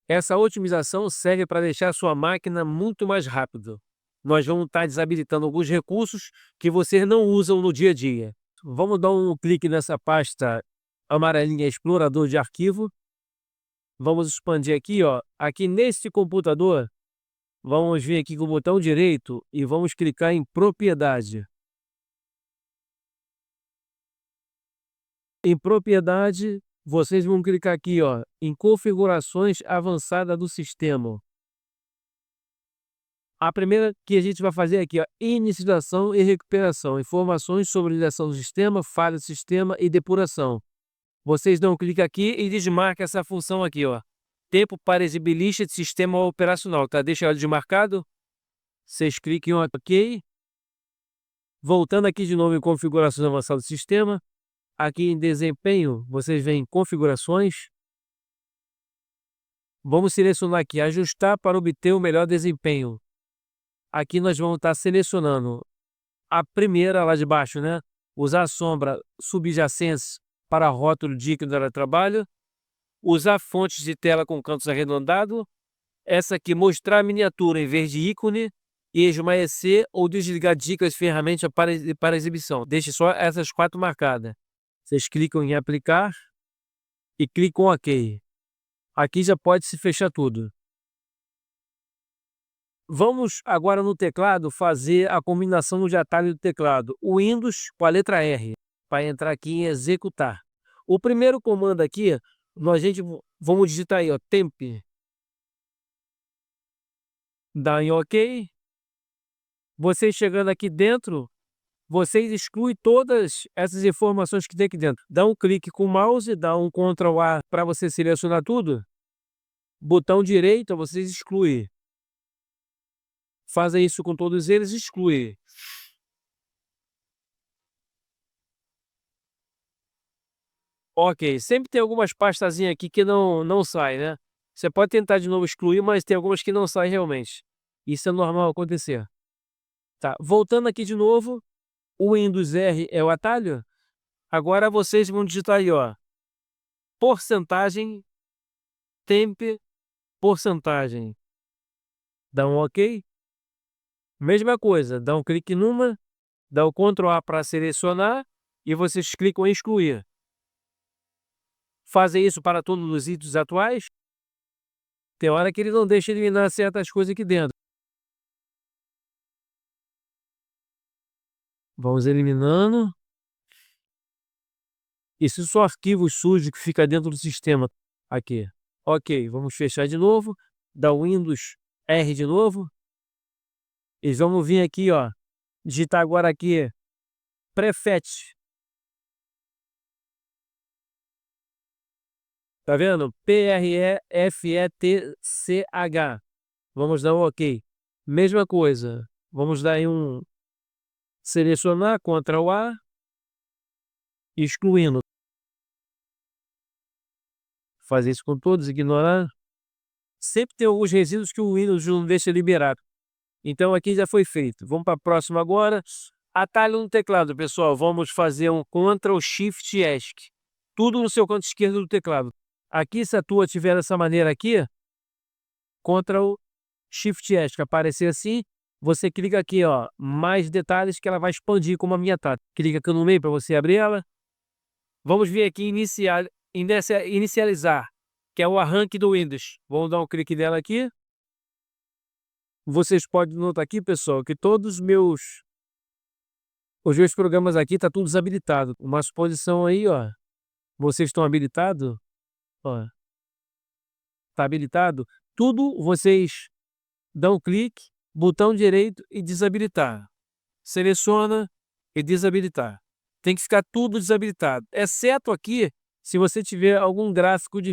Essa otimização serve para deixar a sua máquina muito mais rápida. Nós vamos estar desabilitando alguns recursos que vocês não usam no dia a dia. Vamos dar um clique nessa pasta amarelinha explorador de arquivo. Vamos expandir aqui, ó. Aqui neste computador, vamos vir aqui com o botão direito e vamos clicar em propriedade. Em propriedade, vocês vão clicar aqui, ó, em configurações avançadas do sistema. A primeira que a gente vai fazer aqui, ó, inicialização e recuperação, informações sobre ligação do sistema, falha do sistema e depuração. Vocês dão um clique aqui e desmarca essa função aqui, ó. Tempo para exibir lista de sistema operacional, tá? Deixa ela desmarcado. Vocês cliquem em OK. Voltando aqui de novo em configurações avançadas do sistema. Aqui em desempenho, vocês veem configurações. Vamos selecionar aqui, ajustar para obter o melhor desempenho. Aqui nós vamos estar selecionando a primeira lá de baixo, né? Usar sombra subjacentes para rótulo de ícone de trabalho. Usar fontes de tela com cantos arredondados. Essa aqui, mostrar a miniatura em vez de ícone. E esmaecer ou desligar dicas de ferramentas para exibição. Deixe só essas 4 marcadas. Vocês clicam em aplicar e clicam OK. Aqui já pode se fechar tudo. Vamos agora no teclado fazer a combinação de atalho do teclado. O Windows com a letra R, para entrar aqui em executar. O primeiro comando aqui, vamos digitar aí, ó, temp. Dá em OK. Vocês chegando aqui dentro, vocês excluem todas essas informações que tem aqui dentro. Dá um clique com o mouse, dá um Ctrl A para você selecionar tudo. Botão direito, vocês excluem. Fazem isso com todos eles, exclui. OK, sempre tem algumas pastazinhas aqui que não sai, né? Você pode tentar de novo excluir, mas tem algumas que não saem realmente. Isso é normal acontecer. Tá, voltando aqui de novo, o Windows R é o atalho. Agora vocês vão digitar aí, ó, porcentagem, temp, porcentagem. Dá um OK. Mesma coisa, dá um clique numa, dá o Ctrl A para selecionar e vocês clicam em excluir. Fazem isso para todos os itens atuais. Tem hora que ele não deixa eliminar certas coisas aqui dentro. Vamos eliminando. Isso são arquivos sujos que fica dentro do sistema. Aqui. OK, vamos fechar de novo. Dá Windows R de novo. E vamos vir aqui, ó. Digitar agora aqui. Prefetch. Tá vendo? PREFETCH. Vamos dar um OK. Mesma coisa. Vamos dar aí um selecionar, Ctrl A, excluindo. Fazer isso com todos, ignorar. Sempre tem alguns resíduos que o Windows não deixa liberado. Então aqui já foi feito. Vamos para a próxima agora. Atalho no teclado, pessoal. Vamos fazer um Ctrl Shift ESC. Tudo no seu canto esquerdo do teclado. Aqui, se a tua tiver dessa maneira aqui, Ctrl Shift ESC, aparecer assim, você clica aqui, ó, mais detalhes que ela vai expandir como a minha tá. Clica aqui no meio para você abrir ela. Vamos vir aqui inicializar, que é o arranque do Windows. Vamos dar um clique nela aqui. Vocês podem notar aqui, pessoal, que todos os meus programas aqui tá tudo desabilitado. Uma suposição aí, ó. Vocês estão habilitados, ó. Tá habilitado. Tudo vocês dão um clique, botão direito e desabilitar. Seleciona e desabilitar. Tem que ficar tudo desabilitado, exceto aqui, se você tiver algum gráfico de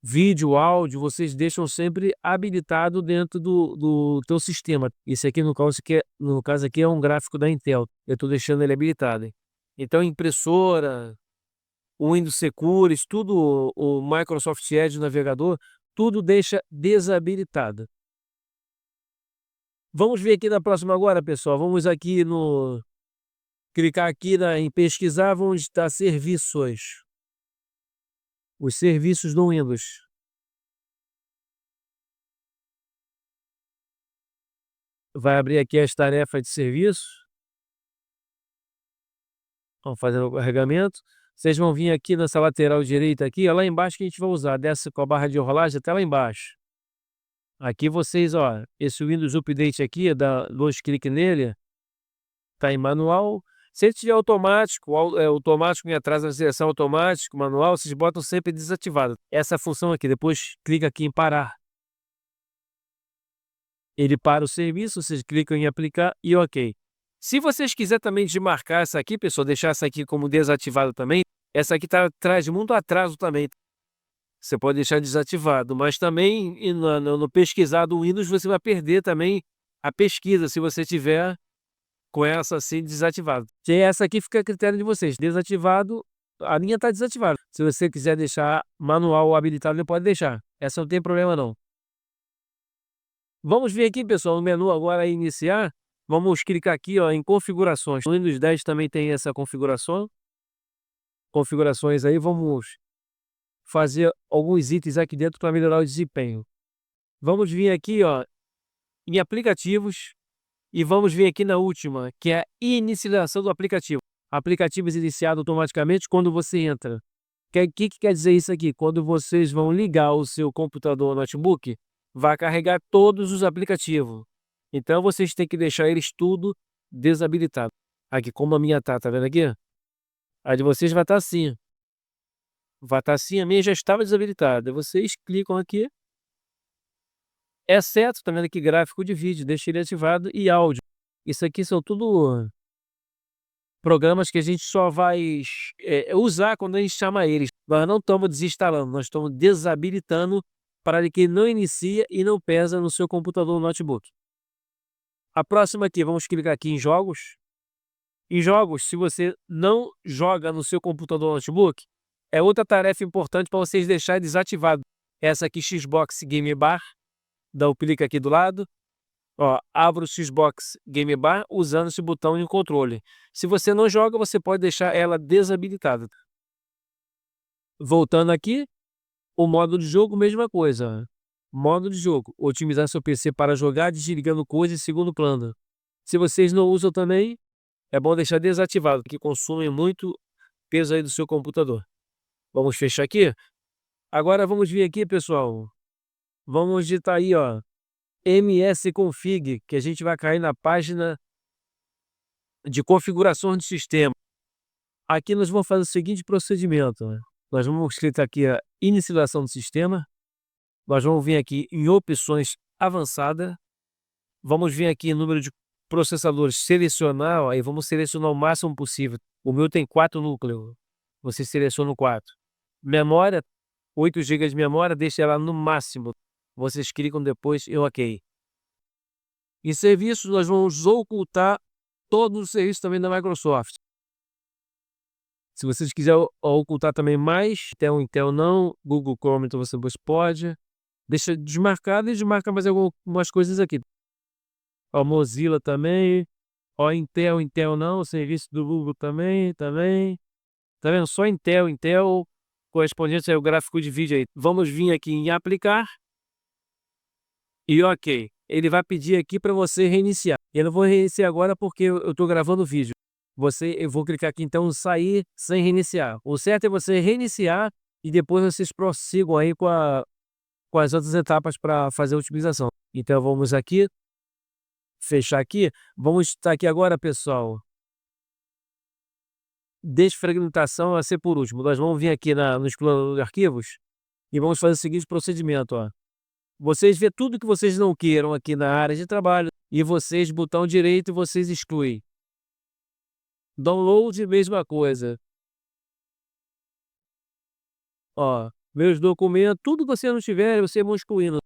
vídeo, áudio, vocês deixam sempre habilitado dentro do teu sistema. Isso aqui, no caso aqui, é um gráfico da Intel. Eu estou deixando ele habilitado, hein? Então, impressora, o Windows Secures, tudo, o Microsoft Edge, navegador, tudo deixa desabilitado. Vamos ver aqui na próxima agora, pessoal. Vamos aqui no... Clicar aqui em pesquisar, vamos estar serviços. Os serviços do Windows. vai abrir aqui as tarefas de serviço. Vamos fazer o carregamento. Vocês vão vir aqui nessa lateral direita aqui, ó, lá embaixo que a gente vai usar. Desce com a barra de rolagem até lá embaixo. Aqui vocês, ó, esse Windows Update aqui, dá 2 cliques nele, tá em manual. Se ele tiver automático, automático em atrás da seleção automático, manual, vocês botam sempre desativado. Essa função aqui, depois clica aqui em parar. Ele para o serviço, vocês clicam em aplicar e ok. Se vocês quiserem também desmarcar essa aqui, pessoal, deixar essa aqui como desativado também, essa aqui traz muito atraso também. Você pode deixar desativado, mas também no pesquisar do Windows você vai perder também a pesquisa se você tiver com essa assim desativado. E essa aqui fica a critério de vocês. Desativado, a minha está desativada. Se você quiser deixar manual ou habilitado, ele pode deixar. Essa não tem problema não. Vamos ver aqui, pessoal, no menu agora iniciar. Vamos clicar aqui, ó, em configurações. O Windows 10 também tem essa configuração. Configurações aí, vamos fazer alguns itens aqui dentro para melhorar o desempenho. Vamos vir aqui, ó, em aplicativos e vamos vir aqui na última, que é a inicialização do aplicativo. Aplicativos iniciados automaticamente quando você entra. O que quer dizer isso aqui? Quando vocês vão ligar o seu computador ou notebook, vai carregar todos os aplicativos. Então vocês têm que deixar eles tudo desabilitado. Aqui, como a minha tá vendo aqui? A de vocês vai estar assim. Vai estar assim, a minha já estava desabilitada. Vocês clicam aqui, exceto, tá vendo aqui, gráfico de vídeo, deixa ele ativado e áudio. Isso aqui são tudo programas que a gente só vai usar quando a gente chama eles. Nós não estamos desinstalando, nós estamos desabilitando para que ele não inicie e não pesa no seu computador ou notebook. A próxima aqui, vamos clicar aqui em jogos. Em jogos, se você não joga no seu computador ou notebook, é outra tarefa importante para vocês deixarem desativado. Essa aqui, Xbox Game Bar, dá o clique aqui do lado. Ó, abra o Xbox Game Bar usando esse botão de controle. Se você não joga, você pode deixar ela desabilitada. Voltando aqui, o modo de jogo, mesma coisa. Modo de jogo, otimizar seu PC para jogar, desligando coisas em segundo plano. Se vocês não usam também, é bom deixar desativado, que consome muito peso aí do seu computador. Vamos fechar aqui? Agora vamos vir aqui, pessoal. Vamos digitar aí, ó, msconfig, que a gente vai cair na página de configurações do sistema. Aqui nós vamos fazer o seguinte procedimento, né? Nós vamos clicar aqui a inicialização do sistema. Nós vamos vir aqui em opções avançada. Vamos vir aqui em número de processadores, selecionar, ó, aí vamos selecionar o máximo possível. O meu tem 4 núcleos. Você seleciona o 4. Memória, 8 GB de memória, deixa ela no máximo. Vocês clicam depois em OK. Em serviços, nós vamos ocultar todos os serviços também da Microsoft. Se vocês quiserem ocultar também mais, Intel não, Google Chrome, então você pode. Deixa desmarcado e desmarca mais algumas coisas aqui. Ó, Mozilla também. Ó, Intel não, o serviço do Google também. Tá vendo? Só Intel, correspondente ao gráfico de vídeo aí. Vamos vir aqui em aplicar. E OK. Ele vai pedir aqui para você reiniciar. Eu não vou reiniciar agora porque eu estou gravando o vídeo. Eu vou clicar aqui então sair sem reiniciar. O certo é você reiniciar e depois vocês prossigam aí com as outras etapas para fazer a otimização. Então vamos aqui, fechar aqui. Vamos estar aqui agora, pessoal. Desfragmentação vai ser por último. Nós vamos vir aqui no explorador de arquivos e vamos fazer o seguinte procedimento, ó. Vocês vê tudo que vocês não queiram aqui na área de trabalho e vocês, botão direito, vocês excluem. Download, mesma coisa. Ó, meus documentos, tudo que você não tiver, você vai excluindo.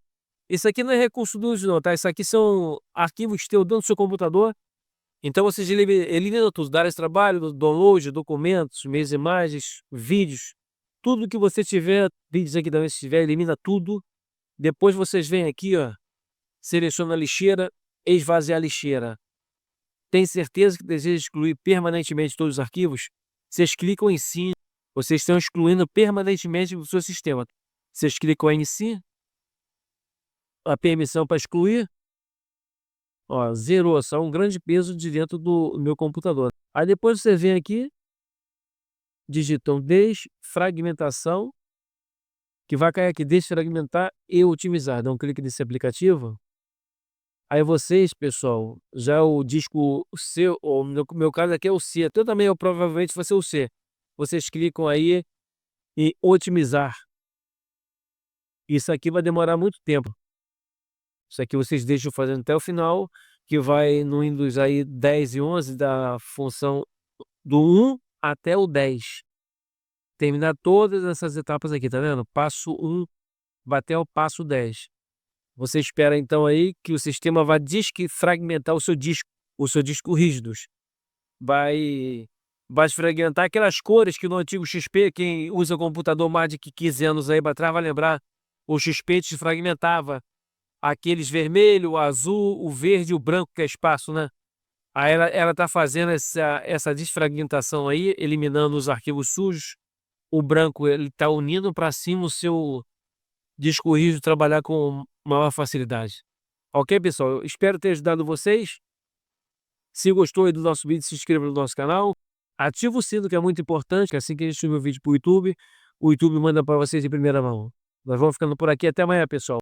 Isso aqui não é recurso do uso não, tá? Isso aqui são arquivos que estão dentro do seu computador. Então vocês eliminam tudo, da área de trabalho, download, documentos, minhas imagens, vídeos. Tudo que você tiver, vídeos aqui também se tiver, elimina tudo. Depois vocês vêm aqui, ó, seleciona a lixeira, esvaziar a lixeira. Tem certeza que deseja excluir permanentemente todos os arquivos? Vocês clicam em sim, vocês estão excluindo permanentemente do seu sistema. Vocês clicam em sim, a permissão para excluir. Ó, zerou, só um grande peso de dentro do meu computador. Aí depois você vem aqui, digitam desfragmentação, que vai cair aqui, desfragmentar e otimizar. Dá um clique nesse aplicativo. Aí vocês, pessoal, já o disco C, ou no meu caso aqui é o C, então também provavelmente vai ser o C. Vocês clicam aí em otimizar. Isso aqui vai demorar muito tempo. Isso aqui vocês deixam fazendo até o final, que vai no Windows aí 10 e 11 da função do 1 até o 10. Terminar todas essas etapas aqui, tá vendo? Passo 1 vai até o passo 10. Você espera então aí que o sistema vai desfragmentar o seu disco rígidos. Vai desfragmentar aquelas cores que no antigo XP, quem usa computador mais de 15 anos aí para trás vai lembrar, o XP desfragmentava aqueles vermelho, o azul, o verde e o branco, que é espaço, né? Aí ela tá fazendo essa desfragmentação aí, eliminando os arquivos sujos. O branco, ele tá unindo para cima o seu disco rígido trabalhar com maior facilidade. Ok, pessoal? Eu espero ter ajudado vocês. Se gostou aí do nosso vídeo, se inscreva no nosso canal. Ativa o sino, que é muito importante, que assim que a gente subir o vídeo para o YouTube manda para vocês em primeira mão. Nós vamos ficando por aqui. Até amanhã, pessoal.